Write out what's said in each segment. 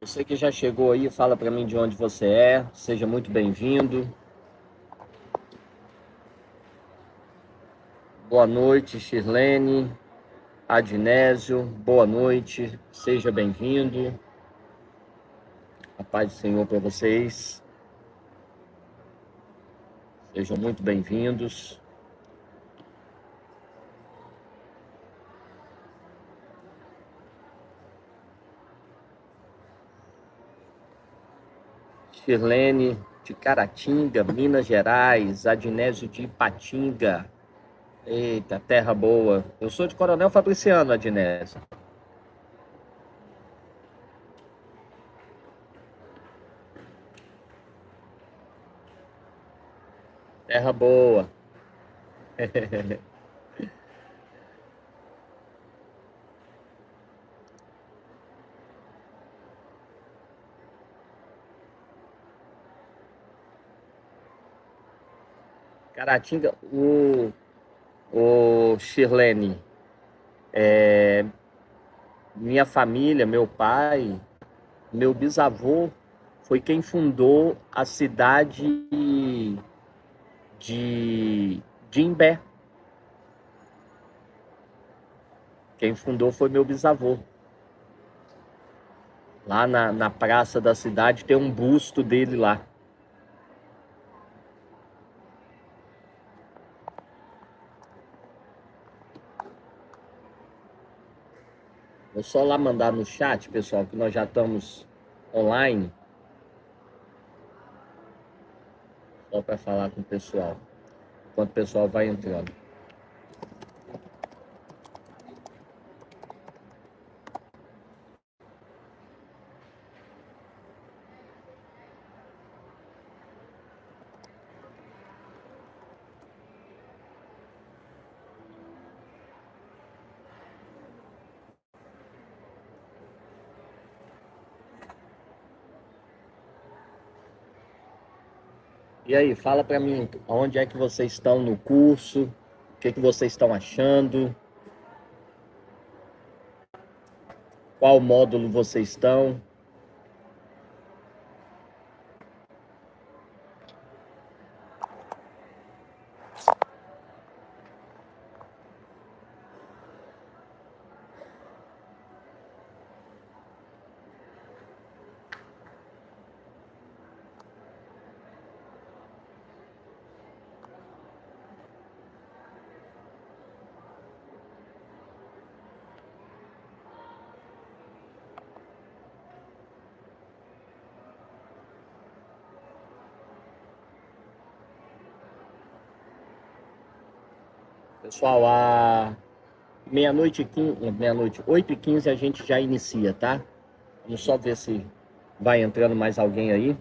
Você que já chegou aí, fala para mim de onde você é. Seja muito bem-vindo. Boa noite, Shirlene, Adnésio. Boa noite, seja bem-vindo. A paz do Senhor para vocês. Sejam muito bem-vindos. Shirlene de Caratinga, Minas Gerais. Adnésio de Ipatinga. Eita, terra boa. Eu sou de Coronel Fabriciano, Adnésio. Terra boa. Caratinga, o Shirlene, minha família, meu pai, meu bisavô foi quem fundou a cidade de Imbé. Quem fundou foi meu bisavô. Lá na praça da cidade tem um busto dele lá. Vou só lá mandar no chat, pessoal, que nós já estamos online. Só para falar com o pessoal. Enquanto o pessoal vai entrando. E aí, fala para mim, onde é que vocês estão no curso? O que vocês estão achando? Qual módulo vocês estão? Pessoal, a meia-noite, 8h15 a gente já inicia, tá? Vamos só ver se vai entrando mais alguém aí.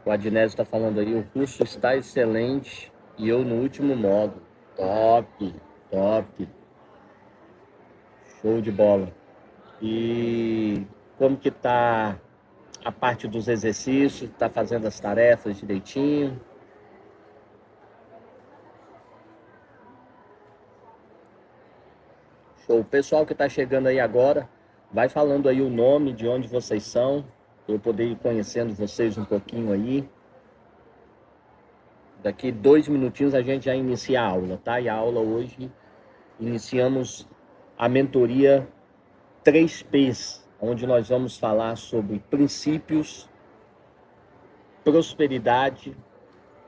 O Adnésio está falando aí, o curso está excelente e eu no último módulo. Top, top. Show de bola. E como que tá a parte dos exercícios? Tá fazendo as tarefas direitinho? Show. O pessoal que está chegando aí agora, vai falando aí o nome, de onde vocês são, para eu poder ir conhecendo vocês um pouquinho aí. Daqui 2 minutinhos a gente já inicia a aula, tá? E a aula hoje, iniciamos a mentoria 3Ps, onde nós vamos falar sobre princípios, prosperidade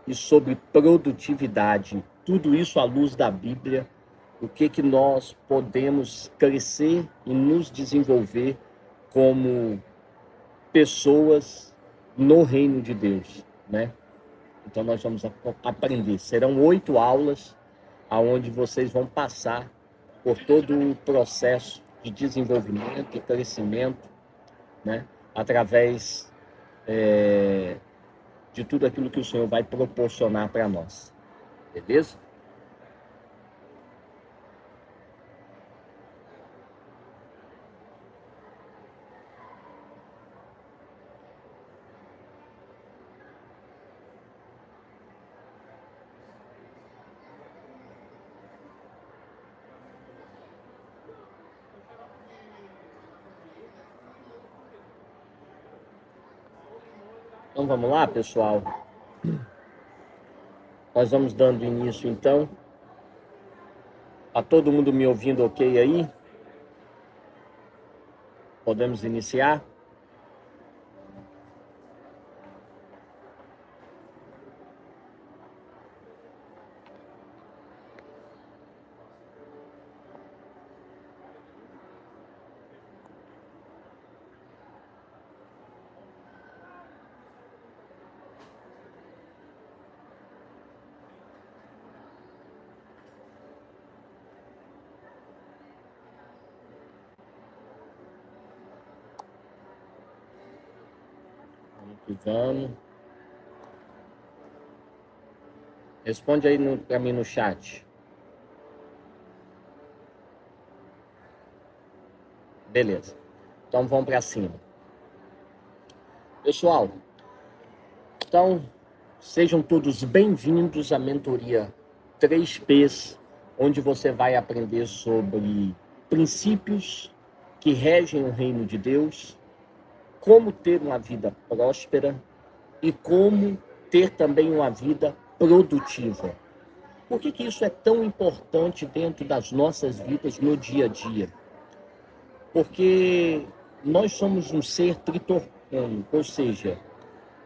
e sobre produtividade. Tudo isso à luz da Bíblia, o que nós podemos crescer e nos desenvolver como pessoas no reino de Deus, né? Então nós vamos aprender. Serão 8 aulas, aonde vocês vão passar por todo o processo de desenvolvimento e crescimento, né? Através de tudo aquilo que o Senhor vai proporcionar para nós. Beleza? Então vamos lá, pessoal. Nós vamos dando início, então. Está todo mundo me ouvindo ok aí? Podemos iniciar? Vamos. Responde aí para mim no chat. Beleza. Então vamos para cima. Pessoal, então sejam todos bem-vindos à mentoria 3Ps, onde você vai aprender sobre princípios que regem o reino de Deus, como ter uma vida próspera e como ter também uma vida produtiva. Por que isso é tão importante dentro das nossas vidas no dia a dia? Porque nós somos um ser tritocônico, ou seja,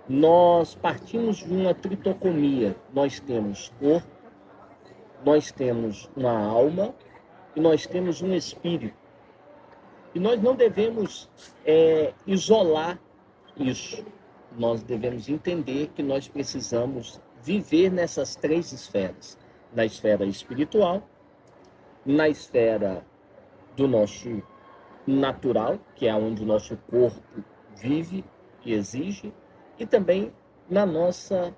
nós partimos de uma tritocomia. Nós temos corpo, nós temos uma alma e nós temos um espírito. E nós não devemos isolar isso. Nós devemos entender que nós precisamos viver nessas três esferas. Na esfera espiritual, na esfera do nosso natural, que é onde o nosso corpo vive e exige, e também na nossa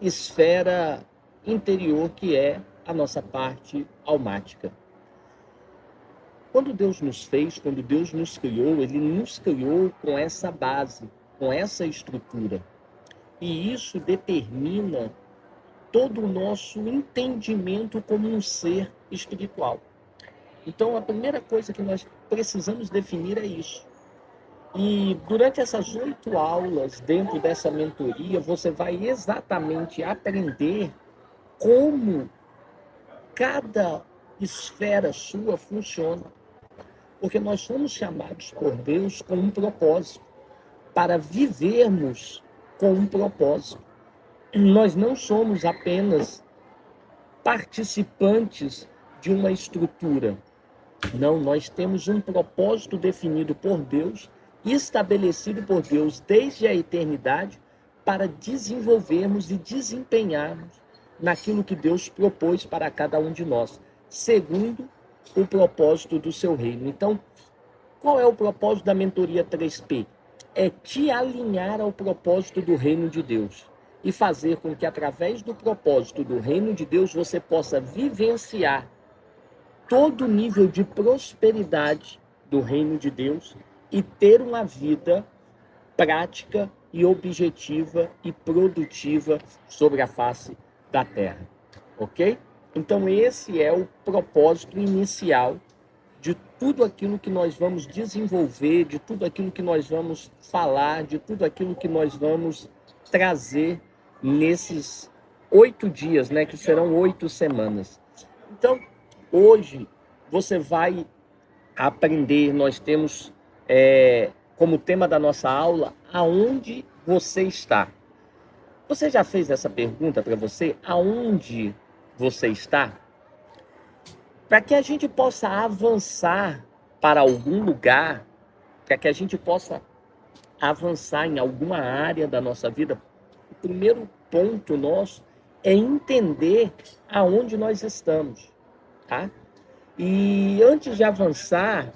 esfera interior, que é a nossa parte almática. Quando Deus nos fez, quando Deus nos criou, Ele nos criou com essa base, com essa estrutura. E isso determina todo o nosso entendimento como um ser espiritual. Então, a primeira coisa que nós precisamos definir é isso. E durante essas 8 aulas, dentro dessa mentoria, você vai exatamente aprender como cada esfera sua funciona. Porque nós somos chamados por Deus com um propósito, para vivermos com um propósito. Nós não somos apenas participantes de uma estrutura. Não, nós temos um propósito definido por Deus, estabelecido por Deus desde a eternidade, para desenvolvermos e desempenharmos naquilo que Deus propôs para cada um de nós, segundo o propósito do seu reino. Então, qual é o propósito da mentoria 3P? É te alinhar ao propósito do reino de Deus e fazer com que, através do propósito do reino de Deus, você possa vivenciar todo nível de prosperidade do reino de Deus e ter uma vida prática e objetiva e produtiva sobre a face da terra, ok? Então esse é o propósito inicial de tudo aquilo que nós vamos desenvolver, de tudo aquilo que nós vamos falar, de tudo aquilo que nós vamos trazer nesses 8 dias, né, que serão 8 semanas. Então, hoje você vai aprender, nós temos como tema da nossa aula, aonde você está. Você já fez essa pergunta para você? Aonde você está? Para que a gente possa avançar para algum lugar, para que a gente possa avançar em alguma área da nossa vida, o primeiro ponto nosso é entender aonde nós estamos, tá? E antes de avançar,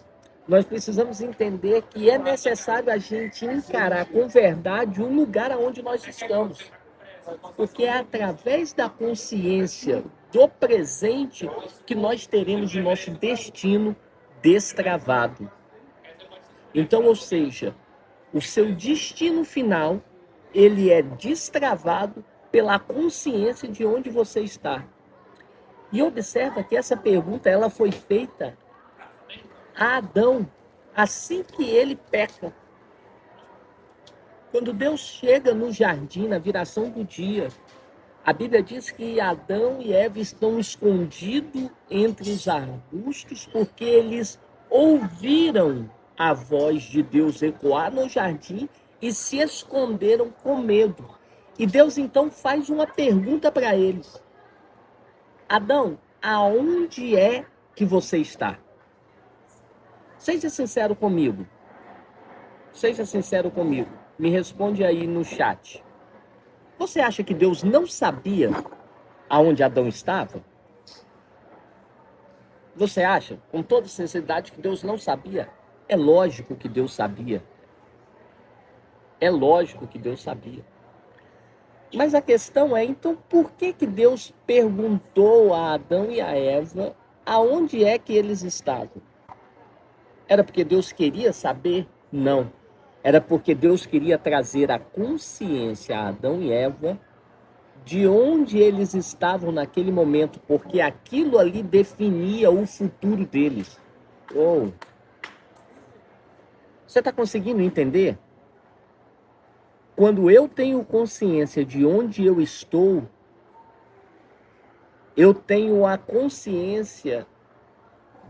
nós precisamos entender que é necessário a gente encarar com verdade o lugar aonde nós estamos. Porque é através da consciência do presente que nós teremos o nosso destino destravado. Então, ou seja, o seu destino final, ele é destravado pela consciência de onde você está. E observa que essa pergunta ela foi feita a Adão assim que ele peca. Quando Deus chega no jardim, na viração do dia, a Bíblia diz que Adão e Eva estão escondidos entre os arbustos porque eles ouviram a voz de Deus ecoar no jardim e se esconderam com medo. E Deus então faz uma pergunta para eles: Adão, aonde é que você está? Seja sincero comigo. Seja sincero comigo. Me responde aí no chat. Você acha que Deus não sabia aonde Adão estava? Você acha, com toda sinceridade, que Deus não sabia? É lógico que Deus sabia. É lógico que Deus sabia. Mas a questão é, então, por que Deus perguntou a Adão e a Eva aonde é que eles estavam? Era porque Deus queria saber? Não. Era porque Deus queria trazer a consciência a Adão e Eva de onde eles estavam naquele momento, porque aquilo ali definia o futuro deles. Oh. Você está conseguindo entender? Quando eu tenho consciência de onde eu estou, eu tenho a consciência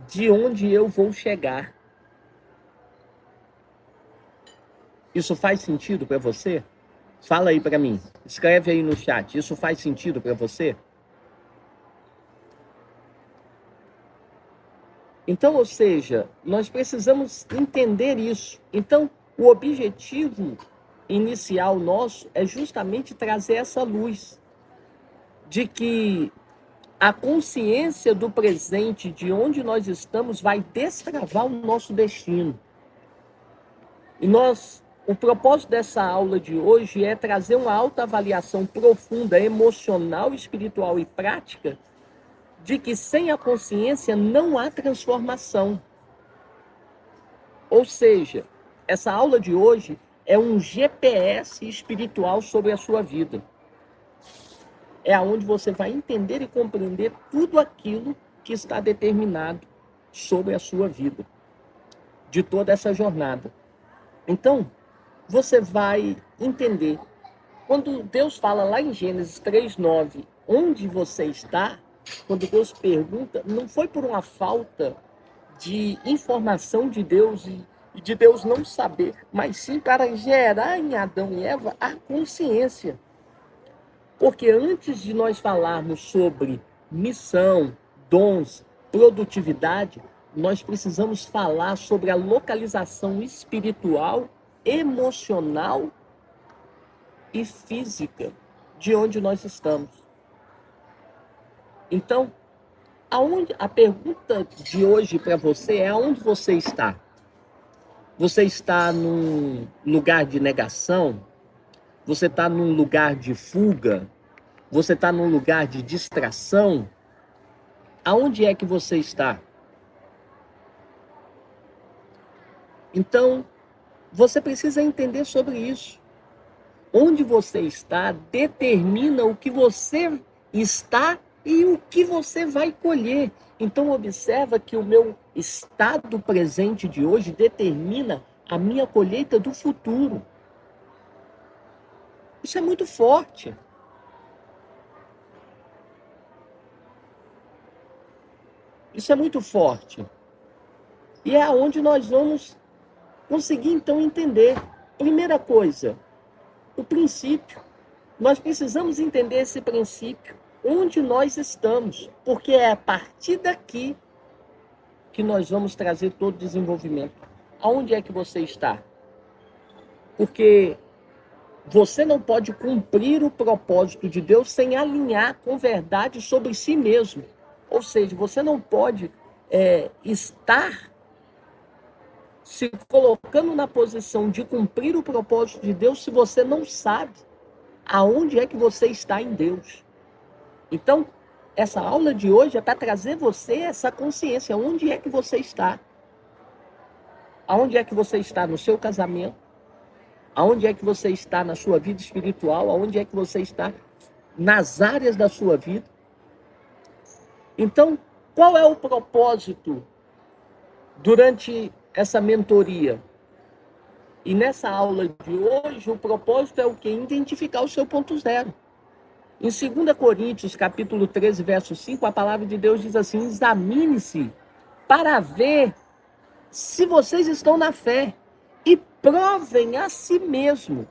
de onde eu vou chegar. Isso faz sentido para você? Fala aí para mim. Escreve aí no chat. Isso faz sentido para você? Então, ou seja, nós precisamos entender isso. Então, o objetivo inicial nosso é justamente trazer essa luz de que a consciência do presente, de onde nós estamos, vai destravar o nosso destino. E o propósito dessa aula de hoje é trazer uma autoavaliação profunda, emocional, espiritual e prática de que sem a consciência não há transformação. Ou seja, essa aula de hoje é um GPS espiritual sobre a sua vida. É aonde você vai entender e compreender tudo aquilo que está determinado sobre a sua vida, de toda essa jornada. Então, você vai entender. Quando Deus fala lá em Gênesis 3:9, onde você está, quando Deus pergunta, não foi por uma falta de informação de Deus e de Deus não saber, mas sim para gerar em Adão e Eva a consciência. Porque antes de nós falarmos sobre missão, dons, produtividade, nós precisamos falar sobre a localização espiritual, emocional e física de onde nós estamos. Então, a pergunta de hoje para você é: aonde você está? Você está num lugar de negação? Você está num lugar de fuga? Você está num lugar de distração? Aonde é que você está? Então, você precisa entender sobre isso. Onde você está determina o que você está e o que você vai colher. Então, observa que o meu estado presente de hoje determina a minha colheita do futuro. Isso é muito forte. Isso é muito forte. E é aonde nós vamos conseguir, então, entender. Primeira coisa, o princípio. Nós precisamos entender esse princípio, onde nós estamos, porque é a partir daqui que nós vamos trazer todo o desenvolvimento. Aonde é que você está? Porque você não pode cumprir o propósito de Deus sem alinhar com verdade sobre si mesmo. Ou seja, você não pode estar se colocando na posição de cumprir o propósito de Deus se você não sabe aonde é que você está em Deus. Então, essa aula de hoje é para trazer você essa consciência. Onde é que você está? Aonde é que você está no seu casamento? Aonde é que você está na sua vida espiritual? Aonde é que você está nas áreas da sua vida? Então, qual é o propósito durante essa mentoria? E nessa aula de hoje, o propósito é o quê? Identificar o seu ponto zero. Em 2 Coríntios, capítulo 13, verso 5, a palavra de Deus diz assim: examine-se para ver se vocês estão na fé e provem a si mesmo,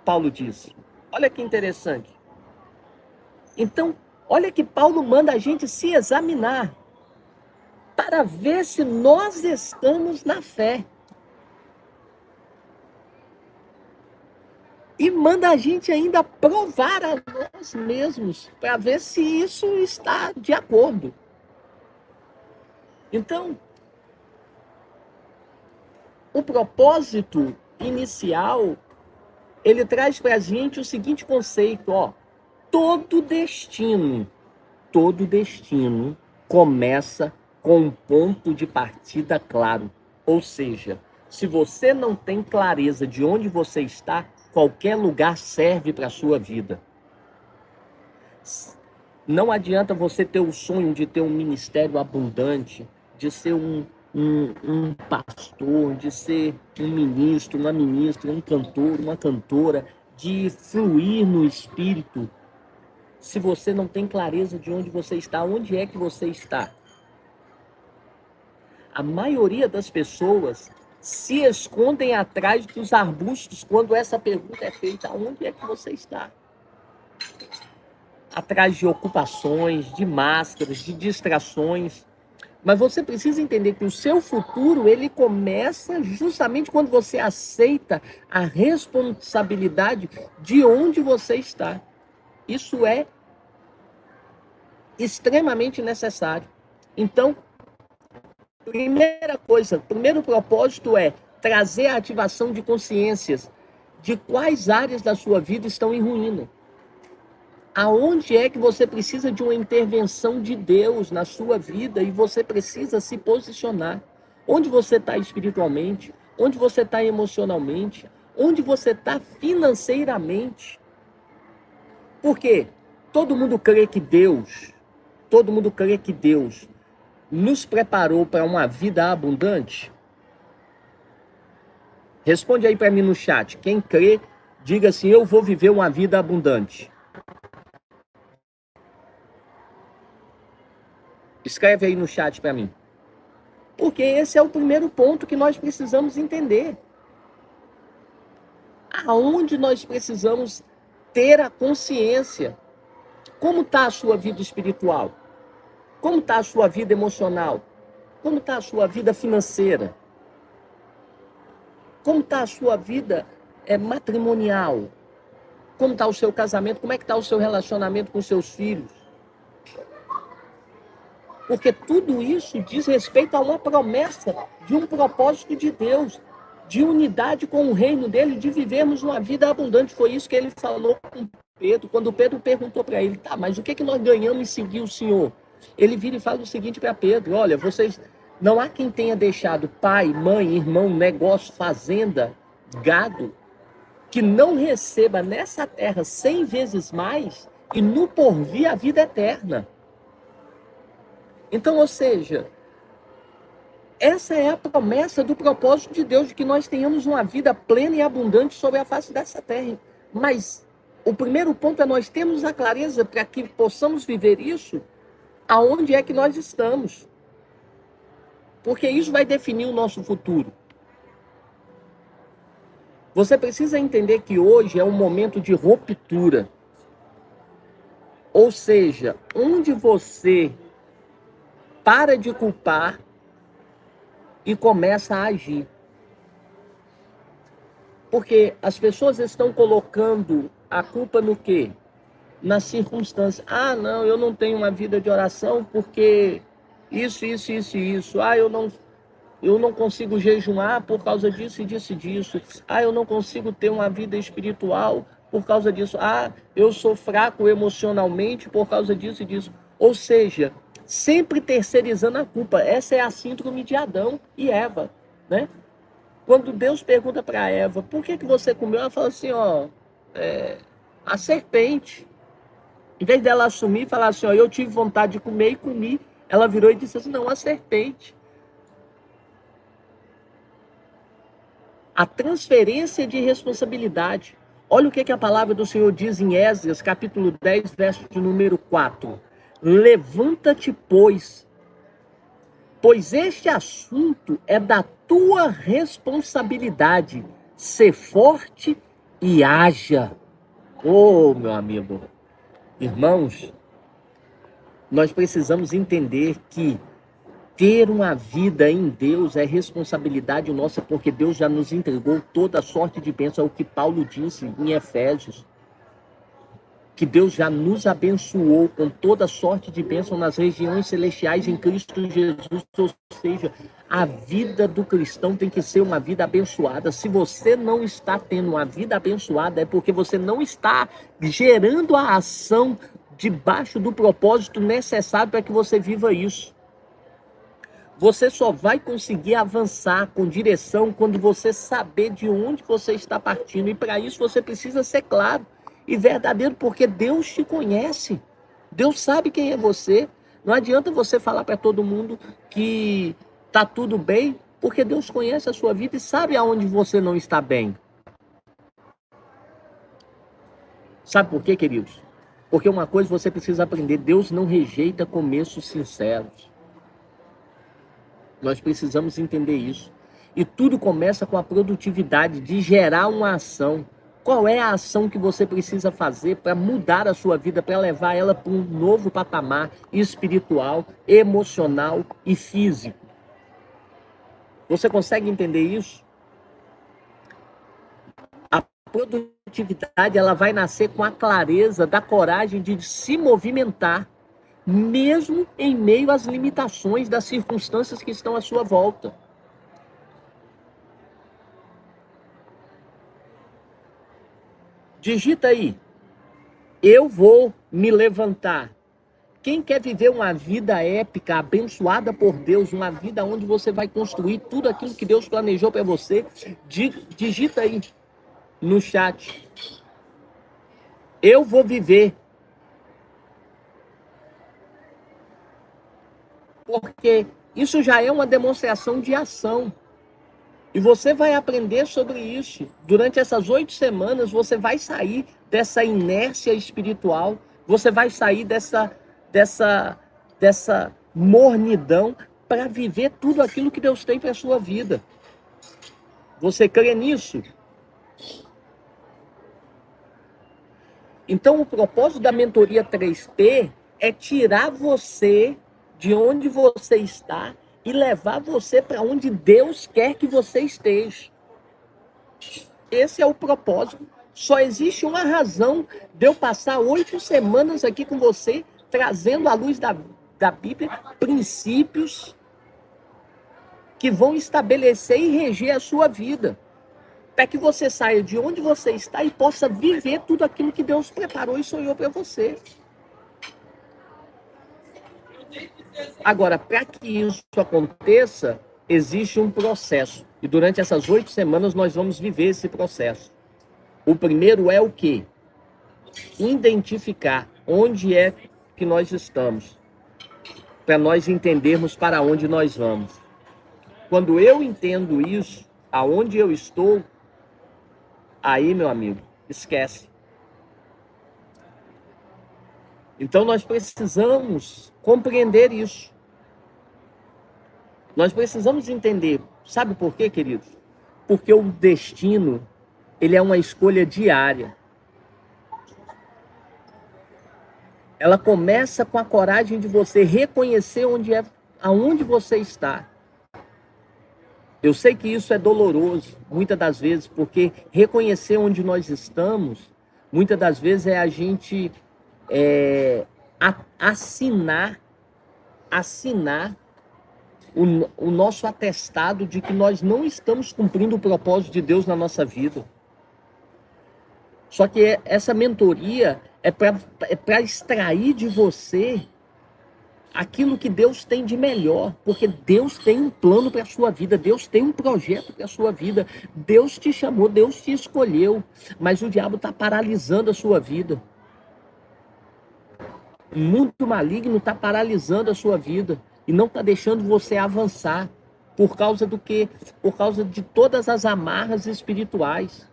Paulo disse. Olha que interessante. Então, olha que Paulo manda a gente se examinar para ver se nós estamos na fé. E manda a gente ainda provar a nós mesmos para ver se isso está de acordo. Então, o propósito inicial, ele traz para a gente o seguinte conceito, ó: todo destino começa com um ponto de partida claro. Ou seja, se você não tem clareza de onde você está, qualquer lugar serve para a sua vida. Não adianta você ter o sonho de ter um ministério abundante, de ser um pastor, de ser um ministro, uma ministra, um cantor, uma cantora, de fluir no Espírito, se você não tem clareza de onde você está, onde é que você está. A maioria das pessoas se escondem atrás dos arbustos quando essa pergunta é feita: onde é que você está? Atrás de ocupações, de máscaras, de distrações. Mas você precisa entender que o seu futuro, ele começa justamente quando você aceita a responsabilidade de onde você está. Isso é extremamente necessário. Então, primeira coisa, primeiro propósito é trazer a ativação de consciências de quais áreas da sua vida estão em ruína. Aonde é que você precisa de uma intervenção de Deus na sua vida e você precisa se posicionar? Onde você está espiritualmente? Onde você está emocionalmente? Onde você está financeiramente? Porque todo mundo crê que Deus nos preparou para uma vida abundante? Responde aí para mim no chat. Quem crê, diga assim: eu vou viver uma vida abundante. Escreve aí no chat para mim. Porque esse é o primeiro ponto que nós precisamos entender. Aonde nós precisamos ter a consciência. Como está a sua vida espiritual? Como está a sua vida emocional? Como está a sua vida financeira? Como está a sua vida matrimonial? Como está o seu casamento? Como é que está o seu relacionamento com seus filhos? Porque tudo isso diz respeito a uma promessa de um propósito de Deus, de unidade com o reino dele, de vivermos uma vida abundante. Foi isso que ele falou com Pedro, quando Pedro perguntou para ele: tá, mas o que é que nós ganhamos em seguir o Senhor? Ele vira e fala o seguinte para Pedro: olha, vocês, não há quem tenha deixado pai, mãe, irmão, negócio, fazenda, gado, que não receba nessa terra 100 vezes mais e no porvir a vida eterna. Então, ou seja, essa é a promessa do propósito de Deus, de que nós tenhamos uma vida plena e abundante sobre a face dessa terra. Mas o primeiro ponto é nós termos a clareza para que possamos viver isso, aonde é que nós estamos. Porque isso vai definir o nosso futuro. Você precisa entender que hoje é um momento de ruptura. Ou seja, onde você para de culpar e começa a agir. Porque as pessoas estão colocando a culpa no quê? Nas circunstâncias. Ah, não, eu não tenho uma vida de oração porque isso. Ah, eu não consigo jejuar por causa disso e disso. Ah, eu não consigo ter uma vida espiritual por causa disso. Ah, eu sou fraco emocionalmente por causa disso e disso. Ou seja, sempre terceirizando a culpa. Essa é a síndrome de Adão e Eva, né? Quando Deus pergunta para Eva: por que você comeu? Ela fala assim: ó, a serpente. Em vez dela assumir e falar assim: ó, eu tive vontade de comer e comi, ela virou e disse assim: não, a serpente. A transferência de responsabilidade. Olha o que a palavra do Senhor diz em Esdras, capítulo 10, verso de número 4. Levanta-te, pois este assunto é da tua responsabilidade. Ser forte e haja. Oh, meu amigo. Irmãos, nós precisamos entender que ter uma vida em Deus é responsabilidade nossa, porque Deus já nos entregou toda sorte de bênção, é o que Paulo disse em Efésios. Que Deus já nos abençoou com toda sorte de bênção nas regiões celestiais em Cristo Jesus. Ou seja, a vida do cristão tem que ser uma vida abençoada. Se você não está tendo uma vida abençoada, é porque você não está gerando a ação debaixo do propósito necessário para que você viva isso. Você só vai conseguir avançar com direção quando você saber de onde você está partindo. E para isso você precisa ser claro e verdadeiro, porque Deus te conhece. Deus sabe quem é você. Não adianta você falar para todo mundo que está tudo bem, porque Deus conhece a sua vida e sabe aonde você não está bem. Sabe por quê, queridos? Porque uma coisa você precisa aprender: Deus não rejeita começos sinceros. Nós precisamos entender isso. E tudo começa com a produtividade de gerar uma ação. Qual é a ação que você precisa fazer para mudar a sua vida, para levar ela para um novo patamar espiritual, emocional e físico? Você consegue entender isso? A produtividade, ela vai nascer com a clareza da coragem de se movimentar, mesmo em meio às limitações das circunstâncias que estão à sua volta. Digita aí: eu vou me levantar. Quem quer viver uma vida épica, abençoada por Deus, uma vida onde você vai construir tudo aquilo que Deus planejou para você, digita aí no chat: eu vou viver. Porque isso já é uma demonstração de ação. E você vai aprender sobre isso. Durante essas 8 semanas, você vai sair dessa inércia espiritual, você vai sair dessa mornidão para viver tudo aquilo que Deus tem para a sua vida. Você crê nisso? Então, o propósito da mentoria 3P é tirar você de onde você está e levar você para onde Deus quer que você esteja. Esse é o propósito. Só existe uma razão de eu passar 8 semanas aqui com você, trazendo à luz da Bíblia princípios que vão estabelecer e reger a sua vida, para que você saia de onde você está e possa viver tudo aquilo que Deus preparou e sonhou para você. Agora, para que isso aconteça, existe um processo. E durante essas 8 semanas nós vamos viver esse processo. O primeiro é o quê? Identificar onde é que nós estamos, para nós entendermos para onde nós vamos. Quando eu entendo isso, aonde eu estou, aí, meu amigo, esquece. Então nós precisamos compreender isso. Nós precisamos entender. Sabe por quê, queridos? Porque o destino, ele é uma escolha diária. Ela começa com a coragem de você reconhecer aonde você está. Eu sei que isso é doloroso, muitas das vezes, porque reconhecer onde nós estamos, muitas das vezes é a gente assinar o nosso atestado de que nós não estamos cumprindo o propósito de Deus na nossa vida. Só que essa mentoria é para extrair de você aquilo que Deus tem de melhor, porque Deus tem um plano para a sua vida, Deus tem um projeto para a sua vida, Deus te chamou, Deus te escolheu, mas o diabo está paralisando a sua vida. O mundo maligno está paralisando a sua vida e não está deixando você avançar. Por causa do quê? Por causa de todas as amarras espirituais.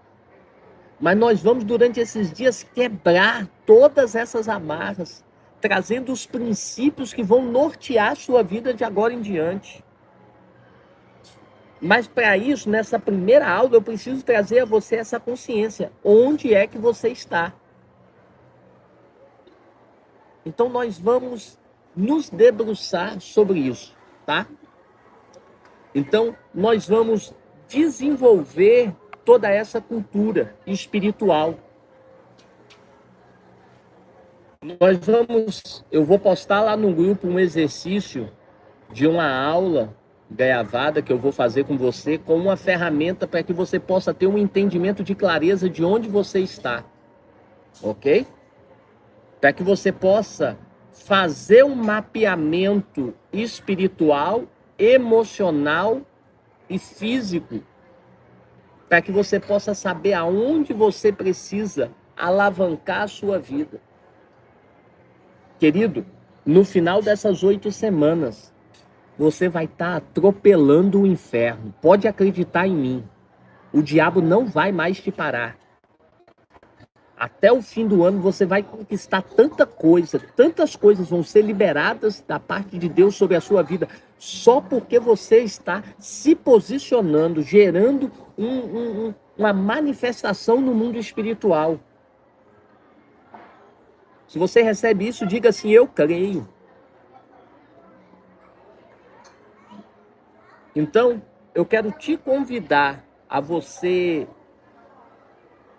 Mas nós vamos, durante esses dias, quebrar todas essas amarras, trazendo os princípios que vão nortear a sua vida de agora em diante. Mas para isso, nessa primeira aula, eu preciso trazer a você essa consciência. Onde é que você está? Então nós vamos nos debruçar sobre isso, tá? Então nós vamos desenvolver toda essa cultura espiritual. Eu vou postar lá no grupo um exercício de uma aula gravada que eu vou fazer com você, com uma ferramenta para que você possa ter um entendimento de clareza de onde você está, ok? Para que você possa fazer um mapeamento espiritual, emocional e físico, para que você possa saber aonde você precisa alavancar a sua vida. Querido, no final dessas 8 semanas, você vai estar atropelando o inferno. Pode acreditar em mim. O diabo não vai mais te parar. Até o fim do ano você vai conquistar tanta coisa, tantas coisas vão ser liberadas da parte de Deus sobre a sua vida, só porque você está se posicionando, gerando uma manifestação no mundo espiritual. Se você recebe isso, diga assim: eu creio. Então, eu quero te convidar a você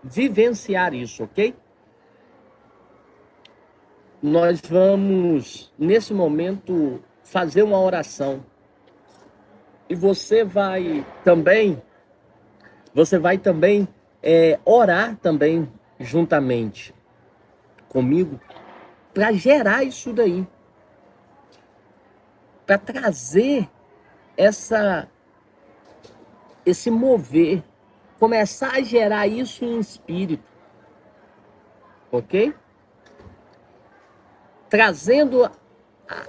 vivenciar isso, ok? Nós vamos, nesse momento, fazer uma oração. E você vai também orar também juntamente comigo para gerar isso daí. Para trazer esse mover, começar a gerar isso em espírito, ok? Trazendo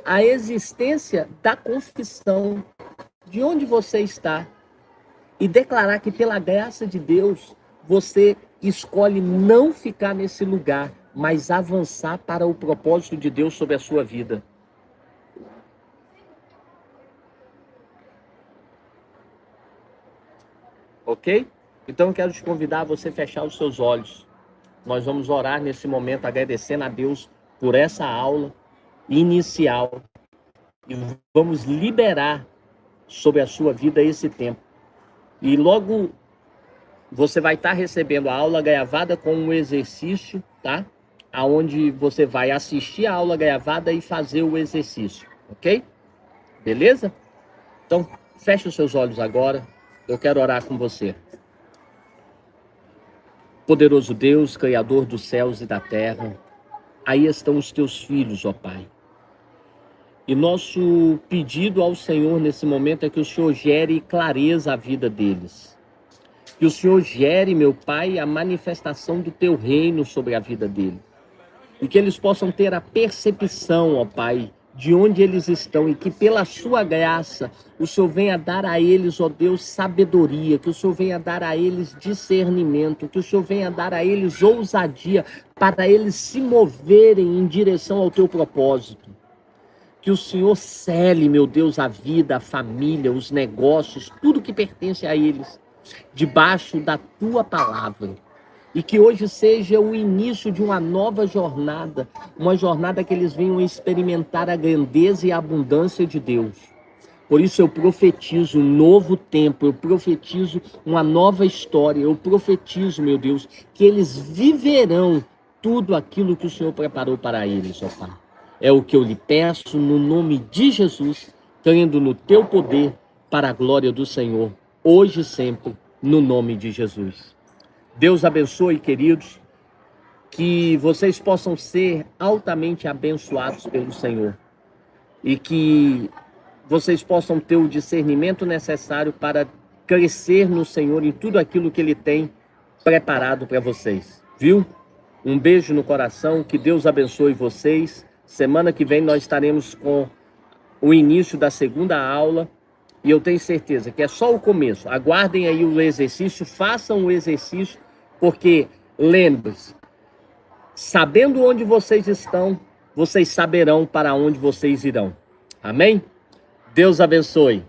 a existência da confissão de onde você está e declarar que pela graça de Deus você escolhe não ficar nesse lugar, mas avançar para o propósito de Deus sobre a sua vida. Ok? Então eu quero te convidar a você fechar os seus olhos. Nós vamos orar nesse momento, agradecendo a Deus por essa aula inicial. E vamos liberar sobre a sua vida esse tempo. E logo você vai estar recebendo a aula gravada com um exercício, tá? Aonde você vai assistir a aula gravada e fazer o exercício, ok? Beleza? Então, feche os seus olhos agora. Eu quero orar com você. Poderoso Deus, Criador dos céus e da terra, aí estão os teus filhos, ó Pai. E nosso pedido ao Senhor nesse momento é que o Senhor gere clareza à vida deles. Que o Senhor gere, meu Pai, a manifestação do teu reino sobre a vida deles. E que eles possam ter a percepção, ó Pai, de onde eles estão, e que pela sua graça o Senhor venha dar a eles, ó Deus, sabedoria, que o Senhor venha dar a eles discernimento, que o Senhor venha dar a eles ousadia para eles se moverem em direção ao teu propósito. Que o Senhor cele, meu Deus, a vida, a família, os negócios, tudo que pertence a eles, debaixo da tua palavra. E que hoje seja o início de uma nova jornada, uma jornada que eles venham experimentar a grandeza e a abundância de Deus. Por isso eu profetizo um novo tempo, eu profetizo uma nova história, eu profetizo, meu Deus, que eles viverão tudo aquilo que o Senhor preparou para eles, ó Pai. É o que eu lhe peço no nome de Jesus, crendo no teu poder para a glória do Senhor, hoje e sempre, no nome de Jesus. Deus abençoe, queridos, que vocês possam ser altamente abençoados pelo Senhor e que vocês possam ter o discernimento necessário para crescer no Senhor em tudo aquilo que Ele tem preparado para vocês, viu? Um beijo no coração, que Deus abençoe vocês. Semana que vem nós estaremos com o início da segunda aula E eu tenho certeza que é só o começo. Aguardem aí o exercício, façam o exercício, porque lembre-se, sabendo onde vocês estão, vocês saberão para onde vocês irão. Amém? Deus abençoe.